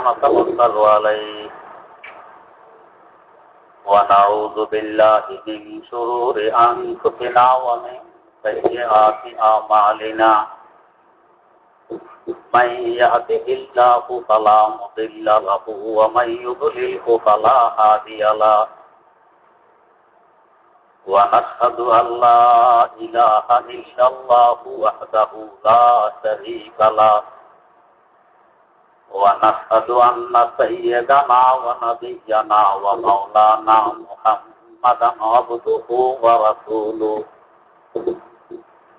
ونتوكل عليه ونعوذ بالله من شرور أنفسنا ومن سيئات أعمالنا من يهده الله فلا مضل له ومن يضلله فلا هادي له ونشهد أن لا إله إلا الله وحده لا شريك له ونشهد أن سيدنا ونبينا ومولانا محمدا عبده ورسوله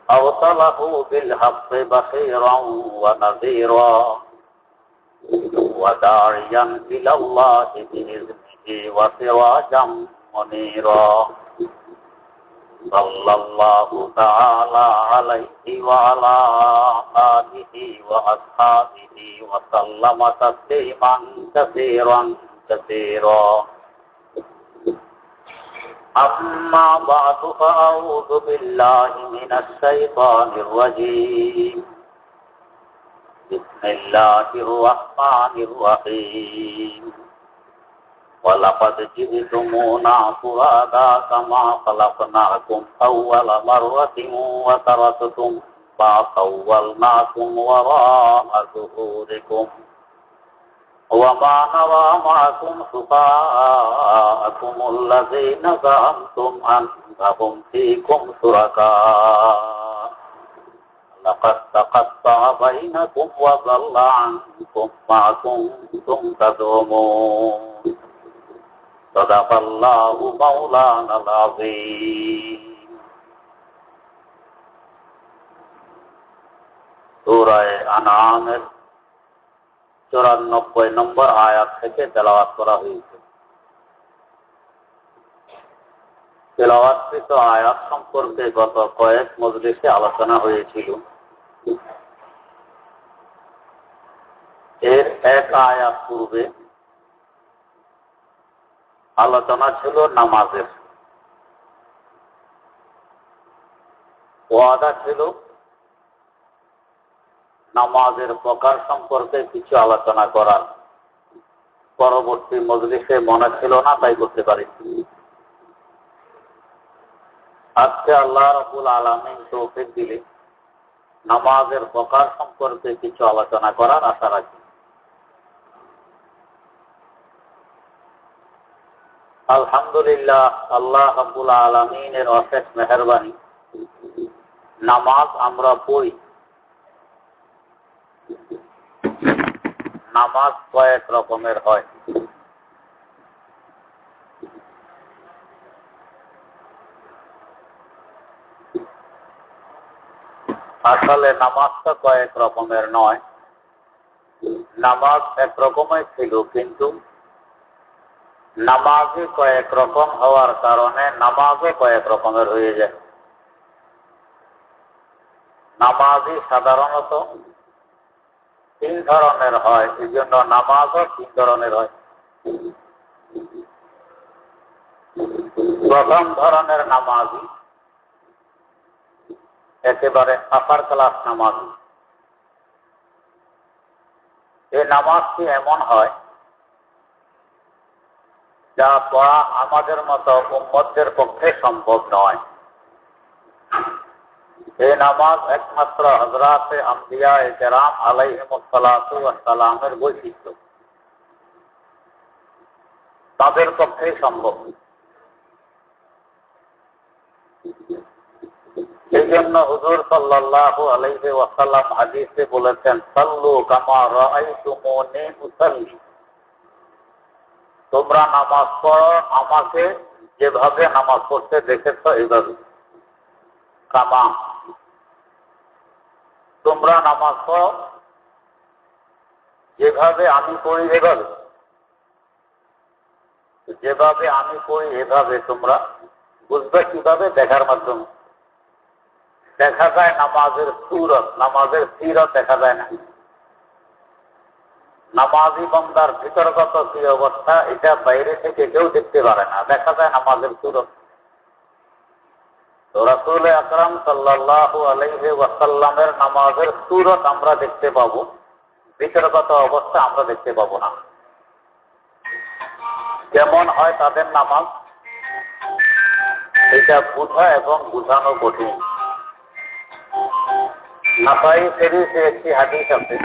أرسله بالحق بشيرا ونذيرا وداعيا إلى الله بإذنه وسراجا منيرا صلى الله تعالى عليه وعلى آله وأصحابه وسلم تسليما كثيرا كثيرا أما بعد فأعوذ بالله من الشيطان الرجيم بسم الله الرحمن الرحيم ولقد جئتمونا فرادا كما خلقناكم أول مرة وتركتم ما خولناكم وراء ظهوركم وما نرى معكم شفعاءكم الذين زعمتم أنهم فيكم شركاء لقد تقطع بينكم وضل عنكم ما كنتم تزعمون صدق الله مولانا العظيم সূরা আনআমের 94 নম্বর আয়াত থেকে তেলাওয়াত করা হয়েছে। তেলাওয়াতকৃত আয়াত সম্পর্কে গত কয়েক মজলিসে আলোচনা হয়েছিল। এর এক আয়াত পূর্বে আলোচনা ছিল নামাজের। ওয়াদা ছিল নামাজের প্রকার সম্পর্কে কিছু আলোচনা করার। পরবর্তী মজলিসে মনে ছিল না, তাই করতে পারি। আজকে আল্লাহ রাব্বুল আলামিন তৌফিক দিলে নামাজের প্রকার সম্পর্কে কিছু আলোচনা করার আশা রাখি। আলহামদুলিল্লাহ, আল্লাহ রাব্বুল আলামিনের অশেষ মেহেরবানি, নামাজ আমরা পড়ি। নামাজ কয়েক রকমের হয়। আসলে নামাজটা কয়েক রকমের নয়। নামাজ এক রকমের ছিল, কিন্তু নামাজই কয়েক রকম হওয়ার কারণে নামাজও কয়েক রকমের হয়ে যায়। নামাজই সাধারণত 3 ধরনের হয়, এই জন্য নামাজও 3 ধরনের হয়। প্রথম ধরনের নামাজই একেবারে আপার ক্লাস নামাজই। এই নামাজটি এমন হয় যা পড়া আমাদের মতো উম্মতের পক্ষে সম্ভব নয়। এই নামাজ একমাত্র হযরতে আম্বিয়ায়ে কেরাম আলাইহিমুস সালাতু ওয়াস সালামের বৈশিষ্ট্য, তাদের পক্ষে সম্ভব। এই জন্য হুজুর সাল্লাল্লাহু আলাইহি ওয়াসাল্লাম হাদিসে বলেছেন, সাল্লু কামা রাআইতুমুনি উসাল্লি, তোমরা নামাজ পড়ো আমাকে যেভাবে নামাজ পড়তে দেখেছো এইভাবে। কামা, তোমরা নামাজ পড়ো যেভাবে আমি পড়ি এভাবে। যেভাবে আমি পড়ি এভাবে তোমরা বুঝবে কিভাবে? দেখার মাধ্যমে। দেখা যায় নামাজের সূরত, নামাজের সিরত দেখা যায় না। নামাজি বান্দার ভিতরগত কি অবস্থা এটা বাইরে থেকে কেউ দেখতে পারে না, দেখা যায় নামাজের সূরত। তো রাসূল আকরাম সাল্লাল্লাহু আলাইহি ওয়াসাল্লামের নামাজের সূরত আমরা দেখতে পাবো, ভিতরগত অবস্থা আমরা দেখতে পাবো না। কেমন হয় তাদের নামাজ, এটা বোঝা এবং বুঝানো কঠিন। নাসাই শরীফে একটি হাদিস আছে,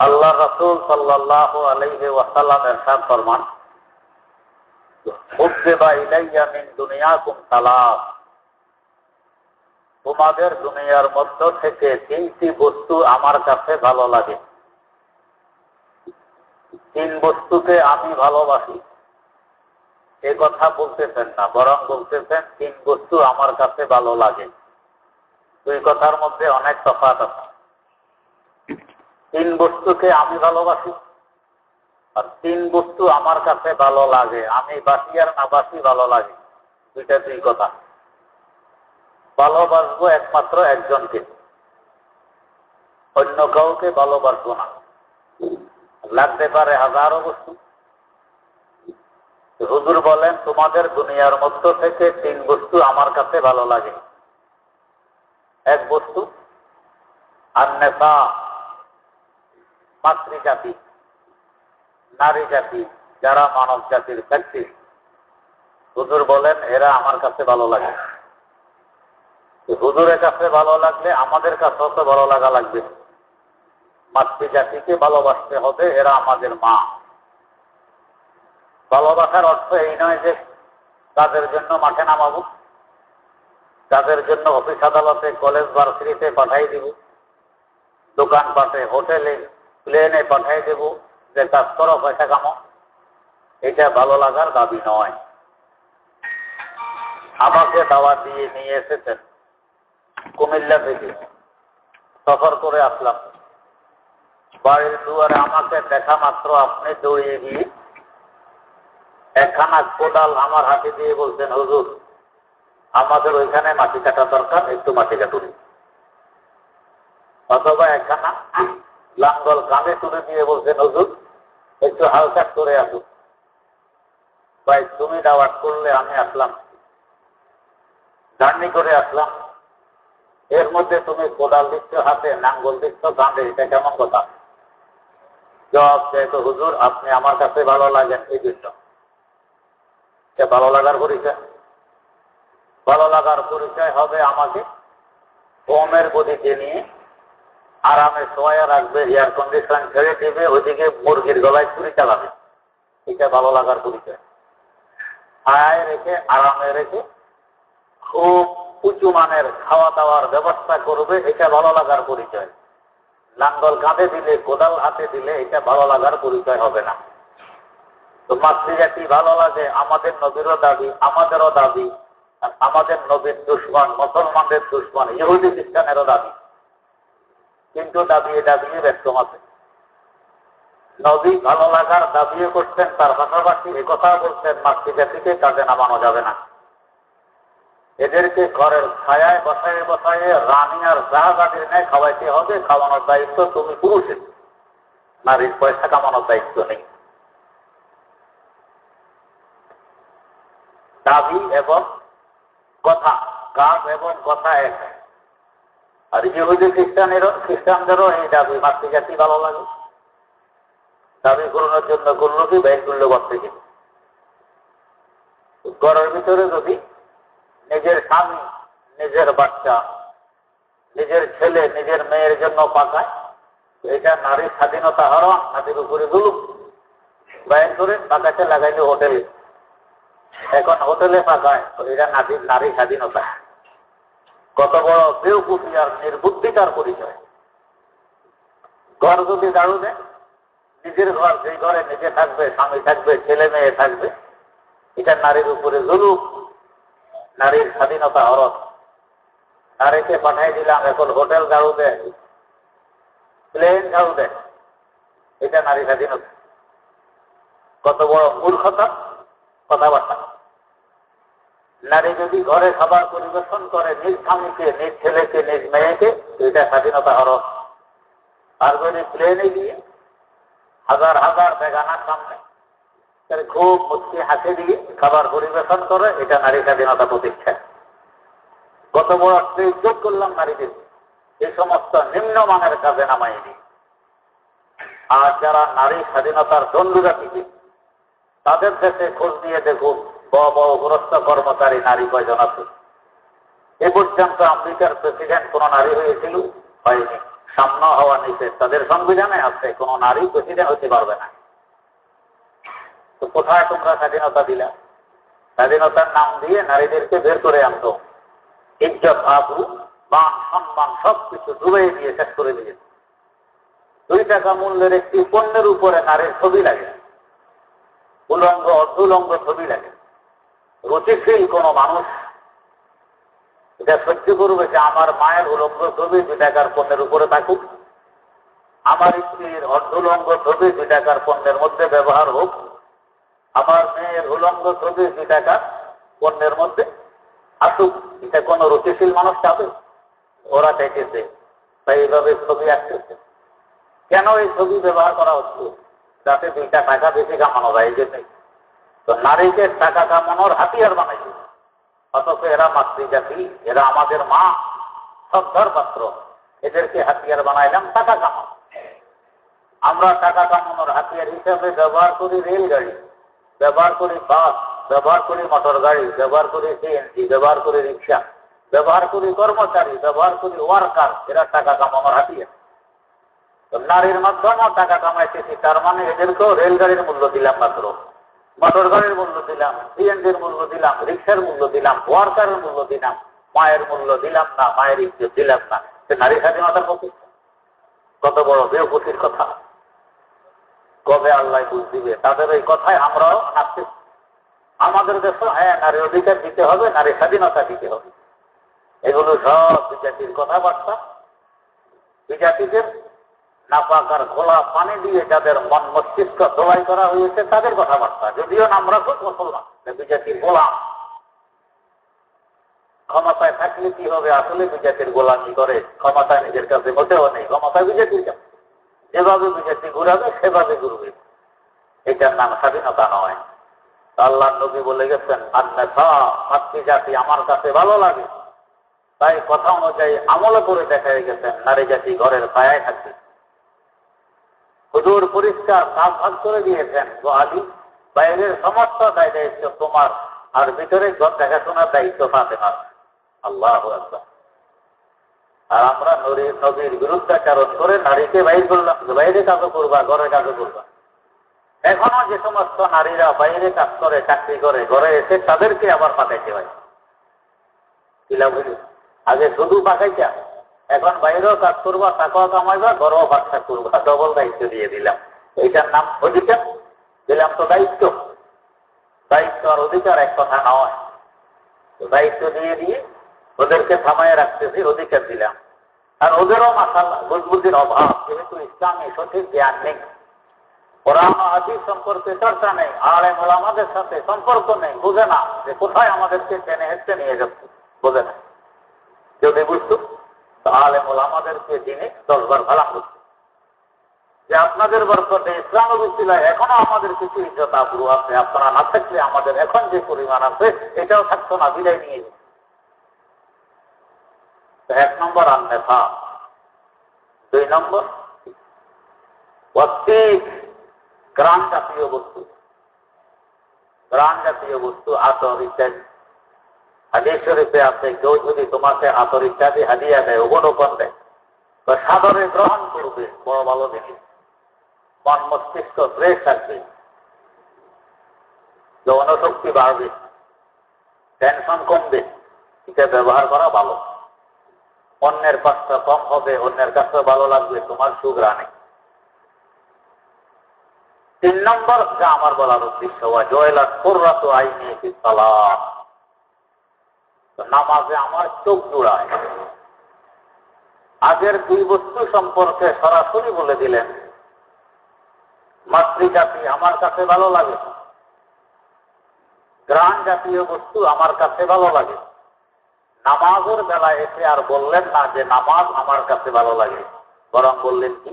আল্লাহ রাসূল সাল্লাল্লাহু আলাইহি ওয়াসাল্লাম ইরশাদ ফরমান, উকতিবা ইলাইয়া মিন দুনিয়াকুম সালাস, তোমাদের দুনিয়ার মধ্য থেকে তিনটি বস্তু আমার কাছে ভালো লাগে। তিন বস্তুকে আমি ভালোবাসি, এ কথা বলতেছেন না, বরং বলতেছেন তিন বস্তু আমার কাছে ভালো লাগে। দুই কথার মধ্যে অনেক তফাৎ আছে। তিন বস্তুকে আমি ভালোবাসি আর তিন বস্তু আমার কাছে ভালো লাগে। আমি বাসি আর না বাসি ভালো লাগে, দুইটা দুই কথা। ভালোবাসবো একমাত্র একজনকে, অন্য কাউকে ভালোবাসবো না। লাগতে পারে হাজারো বস্তু। হুজুর বলেন তোমাদের দুনিয়ার মধ্য থেকে তিন বস্তু আমার কাছে ভালো লাগে। এক বস্তু আন-নিসা, মাতৃজাতি, নারী জাতি, যারা মানব জাতির ব্যক্তি, হুজুর বলেন এরা আমার কাছে ভালো লাগে। হুজুরের কাছে ভালো লাগলে আমাদের কাছেও তো ভালো লাগা লাগবে। মাতৃজাতিকে ভালোবাসতে হবে, এরা আমাদের মা। ভালোবাসার অর্থ এই নয় যে তাদের জন্য মাঠে নামাবো, তাদের জন্য অফিস আদালতে, কলেজ ভার্সিটিতে পাঠাই দিব, দোকানপাটে, হোটেলে, প্লেনে পাঠাই দেব, যে কাজ করো পয়সা কামো। এটা ভালো লাগার দাবি নয়। আমাকে দাওয়াত দিয়ে নিয়ে এসেছেন কুমিল্লা থেকে, সফর করে আসলাম। বাড়ির দুয়ারে আমাকে দেখা মাত্র আপনি দৌড়িয়ে গিয়ে একখানা কোদাল আমার হাতে দিয়ে বলছেন, হুজুর আমাদের ওইখানে মাটি কাটা দরকার, একটু মাটি কাটুন। অথবা একখানা লাঙ্গল কাঁধে তুলে দিয়ে বলছেন, হুজুর একটু হালকা করে আসুন। ভাই তুমি দাওয়াত করলে আমি আসলাম, জার্নি করে আসলাম, এর মধ্যে তুমি কোদাল দিচ্ছ হাতে, নাঙ্গল দিচ্ছ কাঁধে, এটা কেমন কথা? জবাব দেয় তো, হুজুর আপনি আমার কাছে ভালো লাগেন এই জন্য। ভালো লাগার পরিচয়? ভালো লাগার পরিচয় হবে আমাকে ওমের গদিতে নিয়ে আরামে শোয়া রাখবে, এয়ার কন্ডিশন ছেড়ে দেবে, ওইদিকে মুরগির গলায় ছুরি চালাবে। এটা ভালো লাগার পরিচয়। আয় রেখে, আরামে রেখে খুব উঁচু মানের খাওয়া দাওয়ার ব্যবস্থা করবে, এটা ভালো লাগার পরিচয়। লাঙ্গল কাঁধে দিলে, কোদাল হাতে দিলে এটা ভালো লাগার পরিচয় হবে না। তো মাতৃজাতি ভালো লাগে, আমাদের নবীরও দাবি, আমাদেরও দাবি। আর আমাদের নবীর দুশমন, মুসলমানদের দুশমন, ইহুদি খ্রিস্টানেরও দাবি। কিন্তু দাবিয়ে দাবিয়ে ব্যস্ত আছে। নবী ভালো লাগার দাবিও করতেন, তার পাশাপাশি একথা বলতেন মাতৃজাতিকে কাজে নামানো যাবে না। এদেরকে ঘরের ছায়ায় বসায় বসায় রানী আর জাহাজের ন্যায় খাওয়াইতে হবে। খাওয়ানোর দায়িত্ব তুমি পুরুষের, নারীর পয়সা কামানোর দায়িত্ব নেই। দাবি এবং কথা, কাজ এবং কথা এক। আর ইহুদি খ্রিস্টানদেরও এই দাবি, মাতৃজাতি ভালো লাগে। দাবি পূরণের জন্য করলো কি ব্যয় করলো ঘর থেকে। ঘরের ভিতরে যদি নিজের স্বামী, নিজের বাচ্চা, নিজের ছেলে, নিজের মেয়ের জন্য পাঠায়, এটা নারীর স্বাধীনতা হরণ, নারীর উপরে জুলুম। ব্যয় করে পাকাতে লাগাইলে হোটেলে, এখন হোটেলে পাকায়, এটা নারী স্বাধীনতা। কত বড় বেউকুফি আর নির্বুদ্ধিতার পরিচয়। ঘর যদি দাঁড়ু দেয়, নিজের ঘর, যেই ঘরে নিজে থাকবে, স্বামী থাকবে, ছেলে মেয়ে থাকবে, এটা নারীর উপরে জুলুম, নারীর স্বাধীনতা হরণ। নারীকে পাঠাই দিলাম, এখন হোটেল ঝাড়ু দেয়, প্লেন ঝাড়ু দেয়, এটা নারী স্বাধীনতা। কত বড় মূর্খতা কথাবার্তা। নারী যদি ঘরে খাবার পরিবেশন করে নিজ স্বামীকে, নিজ ছেলেকে, নিজ মেয়েকে, এটা স্বাধীনতা হরণ। আর যদি প্লেনে গিয়ে হাজার হাজার বেগানার সামনে খুব মুচকি হাসি দিয়ে খাবার পরিবেশন করে, এটা নারী স্বাধীনতা প্রতিষ্ঠা। কত বড় ইজ্জত করলাম নারীদের। এই সমস্ত নিম্নমানের কাজে নামাই দিই। আর যারা নারী স্বাধীনতার দণ্ডুরাটিকে, তাদের দেশে খোঁজ দিয়ে দেখুন বড় বড় গুরুত্ব কর্মচারী নারী কয়জন আছে। এ পর্যন্ত আমেরিকার প্রেসিডেন্ট কোন নারী হয়েছিল? হয়নি। সামনে হওয়া নিষেধ, তাদের সংবিধানে আছে কোন নারী প্রেসিডেন্ট হতে পারবে না। তো কোথায় তোমরা স্বাধীনতা দিলা? স্বাধীনতার নাম দিয়ে নারীদেরকে বের করে আনতো, ইজ্জত আবরু মান সম্মান সবকিছু ডুবাই দিয়ে শেষ করে দিয়েছে। 2 টাকা মূল্যের একটি পণ্যের উপরে নারীর ছবি লাগে, উলঙ্গ অর্ধুলঙ্গ ছবি লাগে। রুচিশীল কোন মানুষ এটা সহ্য করবে যে আমার মায়ের উলঙ্গ ছবি 2 টাকার পণ্যের উপরে থাকুক, আমার স্ত্রীর অর্ধুলঙ্গ ছবি 2 টাকার পণ্যের মধ্যে ব্যবহার হোক, আমার মেয়ের উলঙ্গ ছবি 2 টাকার পণ্যের মধ্যে আসুক? এটা কোন রুচিশীল মানুষ চাবে? ওরা চাইতেছে, তাই এইভাবে ছবি আসতেছে। কেন এই ছবি ব্যবহার করা হচ্ছে? যাতে 2টা টাকা বেশি কামানো যায়। এই জন্যই তো নারীকে টাকা কামানোর হাতিয়ার বানাইছে। অথচ এরা মাতৃজাতি, এরা আমাদের মা, শ্রদ্ধার পাত্র, এদেরকে হাতিয়ার বানাইলাম টাকা কামানো। আমরা টাকা কামানোর হাতিয়ার হিসাবে ব্যবহার করি রেলগাড়ি, ব্যবহার করি বাস, ব্যবহার করি মোটর গাড়ি, ব্যবহার করি সিএনজি, ব্যবহার করি রিক্সা, ব্যবহার করি কর্মচারী, ব্যবহার করি ওয়ার্কার। এরা টাকা কামানোর হাতিয়ার। নারীর মাধ্যমেও টাকা কামাইতেছি, তার মানে এদেরকেও রেলগাড়ির মূল্য দিলাম, মাত্র মোটর গাড়ির মূল্য দিলাম, সিএনজির মূল্য দিলাম, রিক্সার মূল্য দিলাম, ওয়ার্কারের মূল্য দিলাম, মায়ের মূল্য দিলাম না, মায়ের ইজ্জত দিলাম না। নারী স্বাধীনতার প্রতি কত বড় বেকুফির কথা! কবে আল্লাহ বুঝ দিবে তাদের এই কথায়? আমরাও নাচতে। আমাদের দেশে হ্যাঁ নারী অধিকার দিতে হবে, নারী স্বাধীনতা দিতে হবে, এগুলো সব বিজাতির কথাবার্তা। বিজাতিদের নাপাক আর ঘোলা পানি দিয়ে যাদের মন মস্তিষ্ক ধোলাই করা হয়েছে তাদের কথাবার্তা। যদিও আমরা খুব মুসলমান, বিজাতির গোলাম। ক্ষমতায় থাকলে কি হবে? আসলে বিজাতির গোলামি করে। ক্ষমতায় নিজের কাছে মোটেও নেই, ক্ষমতা বিজাতির কাছে। যেভাবে বিজাতি ঘুরাবে সেভাবে ঘুরবে। এটার নাম স্বাধীনতা নয়। আল্লাহ নবী বলে গেছেন, মাতৃজাতি আমার কাছে ভালো লাগে। তাই কথা অনুযায়ী আমল করে দেখা গেছেন নারী জাতি ঘরের ছায়ায় থাকে। হুজুর পরিষ্কার ভাগ ভাগ করে দিয়েছেন, আদি বাইরের সমস্ত দায় দায়িত্ব তোমার, আর ভিতরে ঘর দেখাশোনার দায়িত্ব ফাতেমার। আল্লাহু আকবার। আর আমরা নবীর বিরুদ্ধাচরণ করে নারীকে বাইর করলাম, বাইরে কাজও করবা, ঘরে কাজও করবা। এখনো যে সমস্ত নারীরা বাইরে কাজ করে, চাকরি করে, ঘরে এসে তাদেরকে আবার পাঠাইতে হয়। কিলা বুঝি? আগে শুধু পাঠাইতা, এখন বাইরেও কাজ করবা, টাকাও কামাইবা, ঘরেও বাচ্চা করবা, ডবল দায়িত্ব দিয়ে দিলাম। এইটার নাম অধিকার দিলাম? তো দায়িত্ব। দায়িত্ব আর অধিকার এক কথা নয়। দায়িত্ব দিয়ে ওদেরকে থামায় রাখতেছি, অধিকার দিলাম। আর ওদেরও মাশাআল্লাহ বুদ্ধির অভাব, যেহেতু ইসলামী সঠিক জ্ঞান নেই, কোরআন ও হাদিস সম্পর্কে চর্চা নেই, আলেম ওলামাদের সাথে সম্পর্ক নেই, বুঝে না যে কোথায় আমাদেরকে টেনে হেঁটে নিয়ে যাচ্ছে, বোঝে না। যদি বুঝতো তো আলেম ওলামাদেরকে দিনে 10 বার ভালাম বুঝতো যে আপনাদের বরকতে ইসলাম বিসমিল্লাহ এখনো আমাদের কিছু ইজ্জত আবরু আছে, আপনারা না থাকলে আমাদের এখন যে পরিমাণ আছে এটাও থাকতো না, বিদায় নিয়ে যেত। 1 নম্বর আন্নেফা। 2 নম্বর গ্রাম জাতীয় বস্তু, গ্রাম জাতীয় বস্তু, আতর ইত্যাদি। হাদিস শরীফে আছে, কেউ যদি তোমাকে আতর ইত্যাদি হাদিয়া দেয়, উপঢৌকন দেয়, তো সাদরে গ্রহণ করবে। বড় ভালো জিনিস, মন মস্তিষ্ক ফ্রেশ থাকবে, যৌনশক্তি বাড়বে, টেনশন কমবে। এটা ব্যবহার করা ভালো। অন্যের কষ্ট কম হবে, অন্যের কাছে ভালো লাগবে, তোমার সুঘ্রাণে। 3 নম্বর যা আমার বলার উদ্দেশ্য, জয়লাত কুররাতু আইনি ফিস সালাত, নামাজে আমার চোখ জুড়ায়। আগের 2 বস্তু সম্পর্কে সরাসরি বলে দিলেন, মাতৃজাতি আমার কাছে ভালো লাগে, গ্রাম জাতীয় বস্তু আমার কাছে ভালো লাগে। নামাজের বেলায় এসে আর বললেন না যে নামাজ আমার কাছে ভালো লাগে, বরং বললেন কি,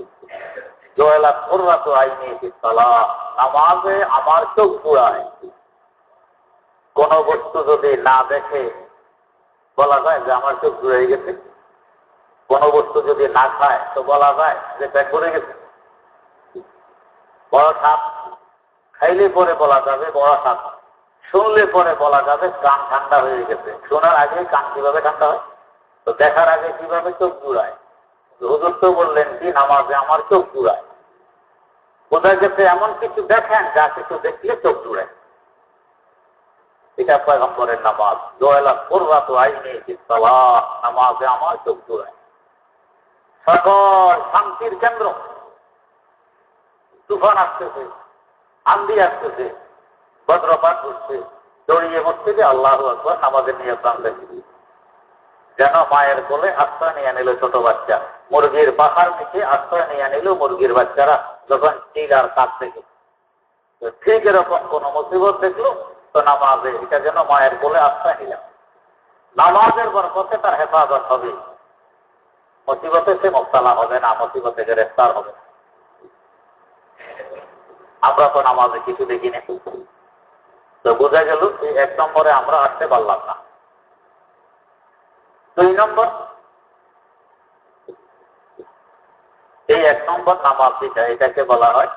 জয়লাত কুররাতু আইনি ফিস সালাত, নামাজে আমার চোখ জুড়ায়। কোন বস্তু যদি না দেখে বলা যায় যে আমার চোখ জুড়ে গেছে? কোনো বস্তু যদি না খায় তো বলা যায় যে পেট ভরে গেছে। বড় সাপ খাইলে পরে বলা যাবে বড় সাপ, শুনলে পরে বলা যাবে কান ঠান্ডা হয়ে গেছে। শোনার আগে কান কিভাবে ঠান্ডা হয়? তো দেখার আগে কিভাবে চোখ জুড়ায়? হুজুর তো বললেন কি নামাজে আমার চোখ জুড়ায়। বোঝা গেছে এমন কিছু দেখেন যা কিছু দেখলে চোখ জুড়ায়। এটা পয়গম্বরের নামাজ। দোয়ালা কুররাতু আইনি ফিস সালাহ, নামাজে আমার চোখ জুড়ায়। সকল শান্তির কেন্দ্র। তুফান আসতেছে, আন্দি আসতেছে, বজ্রপাত হচ্ছে, দড়িয়ে মসজিদে আল্লাহু আকবার নামাজের নিয়ে প্রাণ দেখি যেন মায়ের কোলে আশ্রয় নিয়ে নিল ছোট বাচ্চা, মুরগির পাখার নিচে আশ্রয় নিয়ে নিল মুরগির বাচ্চারা যখন চিল আর কাক থেকে। ঠিক এরকম কোন মুসিবত দেখলো তো নামাজে এটা যেন মায়ের কোলে আশ্রয় নিলাম। নামাজের বরকতে তার হেফাজত হবে, মুসিবতে সে মোবতালা হবে না, মুসিবতে গ্রেফতার হবে না। আমরা তো নামাজে কিছু দেখি না। তো বোঝা গেল এই 1 নম্বরে আমরা আসতে পারলাম না। 2 নম্বর, এই 1 নম্বর নামাজ যেটা, এটাকে বলা হয়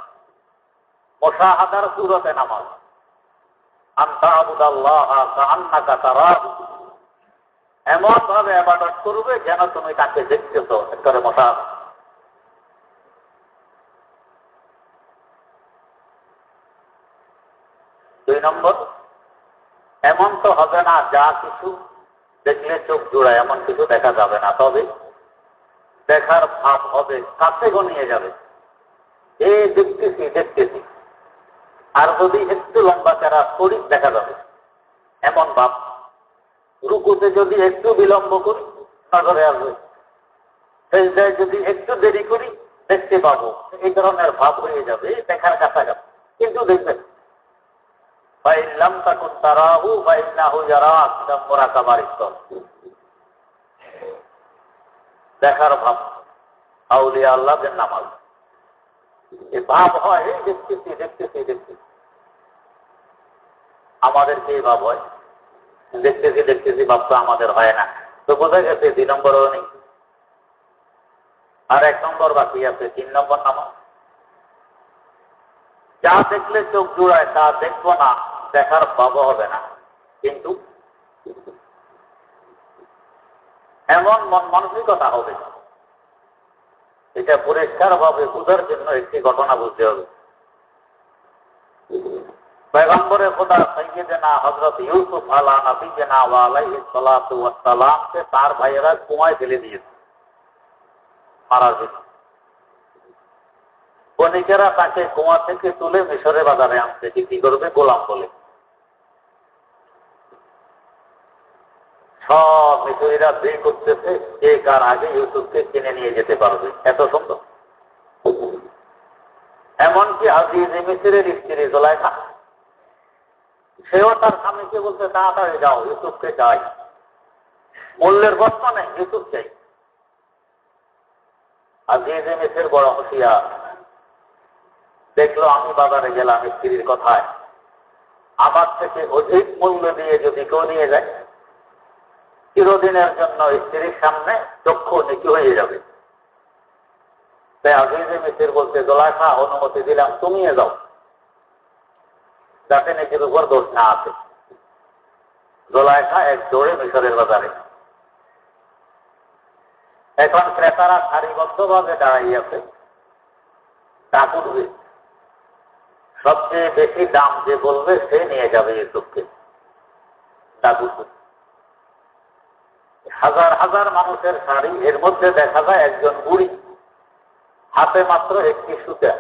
মুশাহাদার সূরতে নামাজ। আনতা আবুদাল্লাহা কাআন্নাকা তারাহু, এমন ভাবে ইবাদত করবে যেন তুমি তাকে দেখতেছো। এটারে মুশাহাদা। 2 নম্বর, এমন তো হবে না যা কিছু দেখলে চোখ জোড়ায়, এমন কিছু দেখা যাবে না, তবে দেখার ভাব হবে, কাছে গনিয়ে যাবে, এ দেখতেছি দেখতেছি। আর যদি একটু লম্বা চারা শরীর দেখা যাবে এমন ভাব। রুকুতে যদি একটু বিলম্ব করি নজরে আসবে, সেজদায় যদি একটু দেরি করি দেখতে পাবো। এই ধরনের ভাব হয়ে যাবে, দেখার কাছাকাছি, কিন্তু দেখবেন ফাইল্লাম তাকুন তারাহু ফাইন্নাহু ইয়ারাক, মুরাকাবার স্তর। দেখার ভাব আউলিয়া আল্লাহদের নামাজ, এই ভাব হয় দেখতেছি দেখতেছি দেখতেছি। আমাদের কি ভাব হয়? দেখতেছি দেখতেছি ভাব তো আমাদের হয় না। তো বোঝা গেছে 2 নম্বরও নেই, আর 1 নম্বর বাকি আছে। 3 নম্বর নামাজ। যা দেখলে চোখ জোড়ায় তা দেখবো না, দেখার ভাবও হবে না, কিন্তু এমন মন মানসিকতা হবে। এটা পরিষ্কার ভাবে বুঝার জন্য একটি ঘটনা বুঝতে হবে। পয়গম্বরে খোদা সাইয়্যিদনা হযরত ইউসুফ আলা নবিয়িনা ওয়া আলাইহিস সালাতু ওয়াস সালাম কে তার ভাইয়েরা কুয়ায় ফেলে দিয়েছে মারার জন্য। বণিকেরা তাকে কুয়া থেকে তুলে মিশরে বাজারে আনছে, বিক্রি করবে গোলাম বলে। সব মিশরীরা বিয়ে করতেছে কে কার আগে ইউসুফকে কিনে নিয়ে যেতে পারবে, এত সুন্দর। এমনকি আজিজে মিসরের স্ত্রী জুলাইখা, সেও তার স্বামীকে বলতে তাড়াতাড়ি যাও, ইউসুফকে চাই, মূল্যের প্রশ্ন নেই, ইউসুফ চাই। আজিজে মিসর বড় হুঁশিয়ার, দেখলো আমি বাজারে গেলাম স্ত্রীর কথায়, আমার থেকে অধিক মূল্য দিয়ে যদি কেউ নিয়ে যায় চিরদিনের জন্য স্ত্রীর সামনে চক্ষু নিচু হয়ে যাবে। তাই আজিজে মিসর বলতে জুলাইখা অনুমতি দিলাম, তুমিও যাও, যাতে নিজের উপর দোষ না আছে। জুলাইখা এক দৌড়ে মিশরের বাজারে। এখন ক্রেতারা সারিবদ্ধ ভাবে দাঁড়াইয়াছে, দাম উঠবে, সবচেয়ে বেশি দাম যে বলবে সে নিয়ে যাবে ইউসুফকে। দাম উঠবে। হাজার হাজার মানুষের শাড়ি, এর মধ্যে দেখা যায় একজন বুড়ি, হাতে মাত্র একটি সুতা,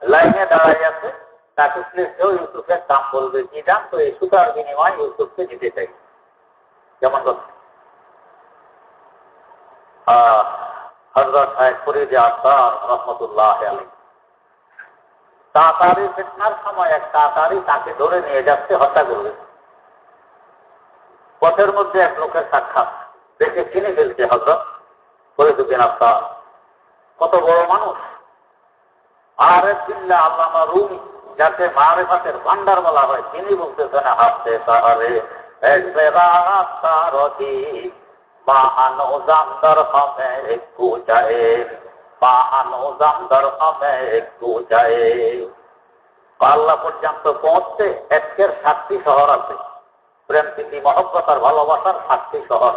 লাইনে দাঁড়াই আছে। তাকে সেও ইউসুফের দাম বলবে, কি দাম? তো এই সুতার বিনিময়ে ইউসুফকে নিতে চাই। যেমন হযরত ফরিদে আত্তার রাহমাতুল্লাহ আলাইহি, তাতারি ফিতনার সময় এক তাতারি তাকে ধরে নিয়ে যাচ্ছে, হত্যা করবে। পথের মধ্যে এক লোকের সাক্ষাৎ, দেখে চিনে ফেলছে হযরত ফরিদ বিন আত্তার, কত বড় মানুষ। আরেফ বিল্লাহ আল্লামা রুমি, যাকে মারিফাতের ভান্ডার বলা হয়, তিনি বলতেছেন হাতে তাহারে এক বেরাত তারতি बानोज़म दर हमें एक जाए बानोज़म दर हमें एक जाए আল্লাহ পর্যন্ত পৌঁছতে একের 7টি শহর আছে প্রেম প্রীতি মহব্বত আর ভালোবাসার 7টি শহর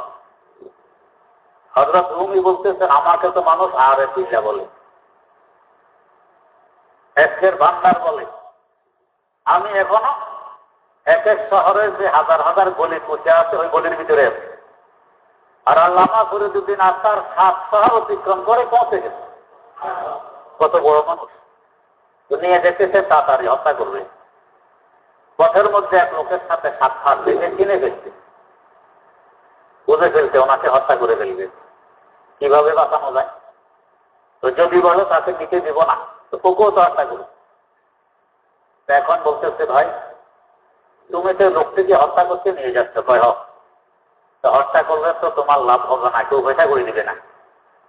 হযরত রুমি বলতেছেন আমাকে তো মানুষ আরে পিলা বলে একের ভান্ডার বলে আমি এখনো এক এক শহরে যে হাজার হাজার গলি পৌঁছে আছে ওই গলির ভিতরে আছে আর আল্লামা ফরিদুদ্দিন আত্মার 7 শহর অতিক্রম করে পৌঁছে গেছে কত বড় মানুষ দুনিয়া দেখতেছে তাড়াতাড়ি হত্যা করবে পথের মধ্যে এক লোকের সাথে সাক্ষাৎ দেখে চিনে ফেলছে বুঝে ফেলছে ওনাকে হত্যা করে ফেলবে কিভাবে বাঁচানো যায় তো যদি বলো তাকে দিতে দিব না তো ওকেও তো হত্যা করবে এখন বলতেছে ভাই তুমি তো লোকটিকে হত্যা করতে নিয়ে যাচ্ছ কয় হোক তো হত্যা করবে তো তোমার লাভ হবে না কেউ পয়সা করে দিবে না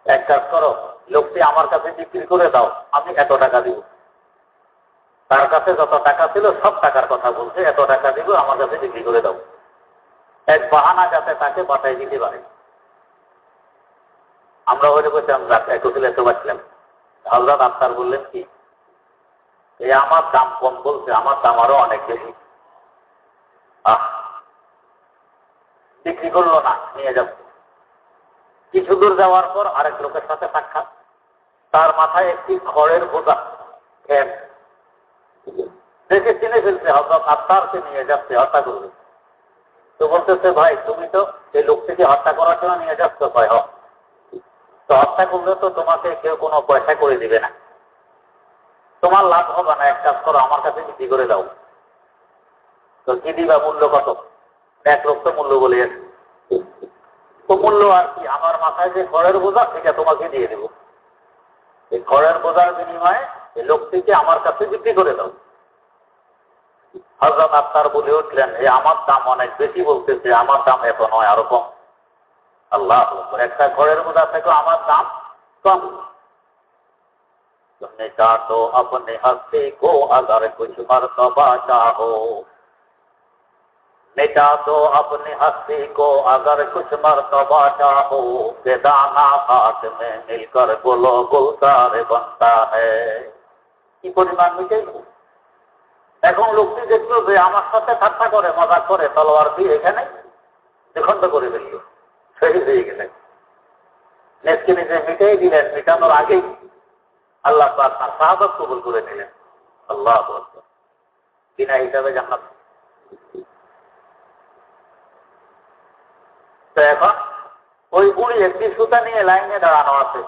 এক কাজ করো লোকটি আমার কাছে বিক্রি করে দাও আমি এত টাকা দিব তার কাছে যত টাকা ছিল সব টাকার কথা বলছে এত টাকা দিব আমার কাছে বিক্রি করে দাও এক বাহানা যাতে তাকে বাঁচাই দিতে পারে আমরা ওই বলছিলাম একলে তো বাঁচলাম হযরত আত্মার বললেন কি এই আমার দাম কম বলছে আমার দাম আরো অনেক বেশি বিক্রি করলো না নিয়ে যাব কিছু দূর যাওয়ার পর আরেক লোকের সাথে সাক্ষাৎ তার মাথায় একটি খড়ের বোঝা খেন দেখে চিনে ফেলছে হযরত আত্মারকে নিয়ে যাচ্ছে হত্যা করবে তো বলতেছে ভাই তুমি তো এই লোকটিকে হত্যা করার জন্য নিয়ে যাচ্ছ ভাই তো হত্যা করলে তো তোমাকে কেউ কোনো পয়সা করে দিবে না তোমার লাভ হবে না এক কাজ করো আমার কাছে বিক্রি করে দাও তো কি দিবা মূল্য কত এক লোক তো মূল্য বলে গেছে তো মূল্য আর কি আমার মাথায় যে খড়ের বোঝা সেটা তোমাকে দিয়ে দেবো এই খড়ের বোঝার বিনিময়ে এই লোকটিকে আমার কাছে বিক্রি করে দাও হযরত আত্মার বলে উঠলেন এই আমার দাম অনেক বেশি বলতেছে আমার দাম এত নয় আরো কম আল্লাহ একটা খড়ের বোঝা থেকে আমার দাম কম नेता तो अपने हस्ते को अगर कुछ मर्तबा चाहो नेता तो अपने हस्ते को अगर कुछ मर्तबा चाहो बेदाना हाथ में मिलकर गुलो गुलजार बनता है কি পরিমাণ মিটাই এখন লোকটি দেখলো যে আমার সাথে ঠাট্টা করে মজা করে তলোয়ার দিয়ে এখানে দ্বিখণ্ড করে ফেলল শহীদ হয়ে গেলেন নেতকে নিজে মিটাই দিলেন মিটানোর আগেই আল্লাহ পাক তার সাহাবত কবুল করে নিলেন আল্লাহু আকবার বিনা হিসাবে জান্নাত তো এখন ওই বুড়ি একটি সুতা নিয়ে লাইনে দাঁড়ানো আছে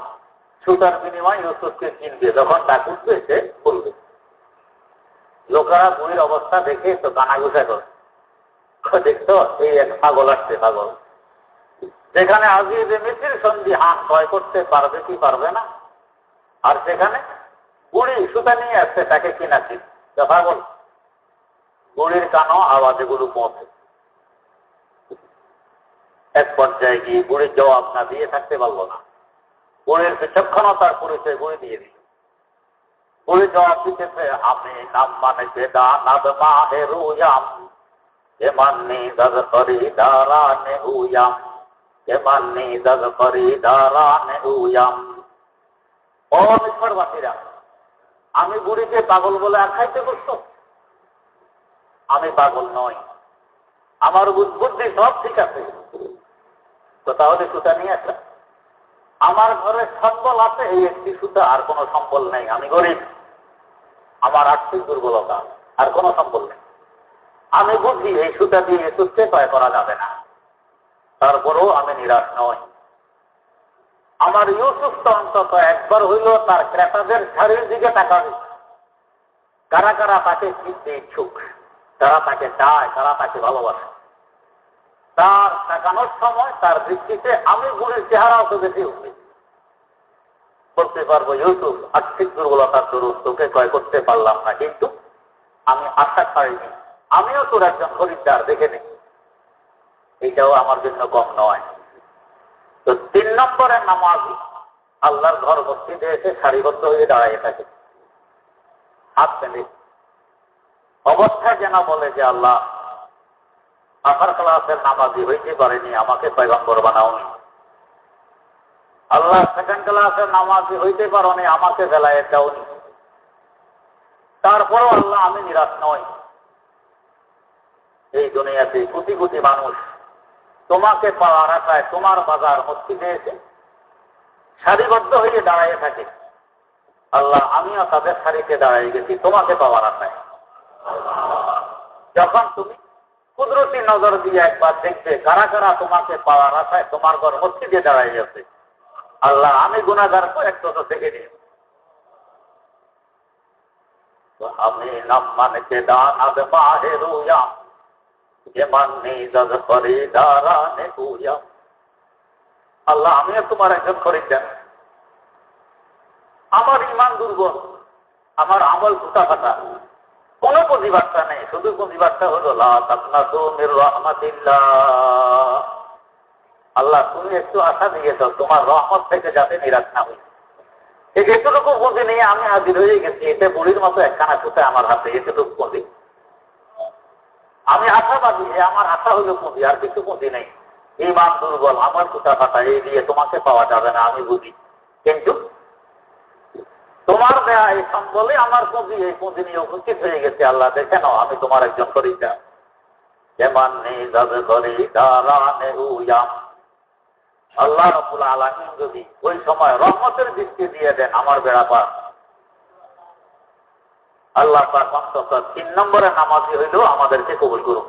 সুতার বিনিময়ে ইউসুফকে কিনবে যখন ডাক উঠবে সে খুলবে লোকেরা বুড়ির অবস্থা দেখে তো কানাঘুষা করে দেখতো এই এক পাগল আসছে পাগল যেখানে আজিজে মিত্র সন্ধি হাত ভয় করতে পারবে কি পারবে না আর সেখানে বুড়ি সুতা নিয়ে আসছে তাকে কিনাচ্ছি পাগল বুড়ির কানও আওয়াজ এগুলো পৌঁছে এক পর্যায়ে গিয়ে বুড়ির জবাব না দিয়ে থাকতে পারলো না বুড়ির বিচক্ষণতার পরিচয় বুড়ি দিয়ে দিল বুড়ি জবাব দিতেছে আমি নাম মানে বেদা নাদ মাহে রুয়াম এ মান্নি দগ করি দারানে হুয়াম এ মান্নি দগ করি দারানে হুয়াম ও মিশরবাসীরা আমি বুড়িকে পাগল বলে আখ্যায়িত করছো আমি পাগল নই আমার বুদ্ধি সব ঠিক আছে তো তাহলে সুতা নিয়ে আসা আমার ঘরে সম্বল আছে এই একটি সুতা আর কোনো সম্বল নেই আমি গরিব আমার আর্থিক দুর্বলতা আর কোনো সম্বল নেই আমি বুঝি এই সুতা দিয়ে সুস্থে ক্রয় করা যাবে না তারপরেও আমি নিরাশ নই আমার ইউসুফ তো অন্তত একবার হইল তার ক্রেতাদের শাড়ির দিকে তাকাবে কারা কারা তাকে কিনতে ইচ্ছুক তারা তাকে চায় তারা তাকে ভালোবাসে তার তাকানোর সময় তার দৃষ্টিতে আমি বুড়ির চেহারাও তো বেশি উঠবে বলতে পারবো ইউসুফ আর্থিক দুর্বলতার দরুন তোকে ক্রয় করতে পারলাম না কিন্তু আমি আশা ছাড়িনি আমিও তোর একজন খরিদ্দার দেখে নিই এটাও আমার জন্য কম নয় তো 3 নম্বরের নামাজি আল্লাহর ঘর মসজিদে এসে সারিবদ্ধ হয়ে দাঁড়ায় থাকে হাত ফেলে অবস্থা যেন বলে যে আল্লাহ আফার ক্লাসের নামাজি হইতে পারেনি আমাকে পয়গম্বর বানাওনি আল্লাহ সেকেন্ড ক্লাসে নামাজি হইতে পারো নি, আমাকে বেলায় দাওনি, তারপরও আল্লাহ আমি নিরাশ নই। এই দুনিয়াতে কোটি কোটি মানুষ তোমাকে পাওয়ার আশায় তোমার বাজার মসজিদে এসে সারিবদ্ধ হয়ে দাঁড়াইয়ে থাকে। আল্লাহ আমিও তাদের সারিতে দাঁড়াই গেছি তোমাকে পাওয়ার আশায়। যখন তুমি কুদরতি নজর দিয়ে একবার দেখবে কারা কারা তোমাকে পাওয়ার আশায় তোমার ঘর মসজিদে দাঁড়াই গেছে, আল্লাহ আমি গুনাহগার একটু থেকে নিই। আমি নাম্মানকে দানাদ বাহেরুয়া এমান্নি দজ খরিদারানে কুয়া। আল্লাহ আমিও তোমার একজন খরিদ্দার, আমার ইমান দুর্বল, আমার আমল ফুটাফাটা, কোন প্রতিবাদটা নেই। শুধু প্রতিবাদটা হলো লা তাকনাতু মির রাহমাতিল্লাহ, আল্লাহ তুমি একটু আশা দিয়েছ তোমার রহমত থেকে যাতে নিরাশ না হই। ঠিক এতটুকু পুঁজি নিয়ে আমি হাজির হয়ে গেছি, এতে বুড়ির মতো একখানা ছুটে আমার হাতে, এতটুকু পুঁজি। আমি আশাবাদী, আমার আশা হলো পুঁজি, আর কিছু পুঁজি নেই। ইমান দুর্বল, আমার ফুটাফাটা, এই দিয়ে তোমাকে পাওয়া যাবে না আমি বুঝি, কিন্তু তোমার দেয়া এই সম্বলে আমার পুঁজি, এই পুঁজি নিয়ে উপস্থিত হয়ে গেছে। আল্লাহ দেখে নাও আমি তোমার একজন খরিদ্দার। আল্লাহ রাব্বুল আলামিন যদি ওই সময় রহমতের দৃষ্টি দিয়ে দেন আমার বেড়া পার, আল্লাহ পাক অন্তত 3 নম্বরে নামাজি হইলেও আমাদেরকে কবুল করুন।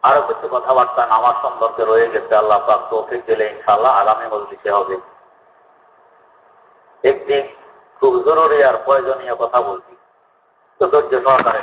আরো কিছু কথাবার্তা নামাজ সম্পর্কে রয়ে গেছে, আল্লাহ পাক তৌফিক দিলে ইনশাআল্লাহ আগামী মজলিসে হবে। একটি খুব জরুরি আর প্রয়োজনীয় কথা বলছি, তো ধৈর্য সহকারে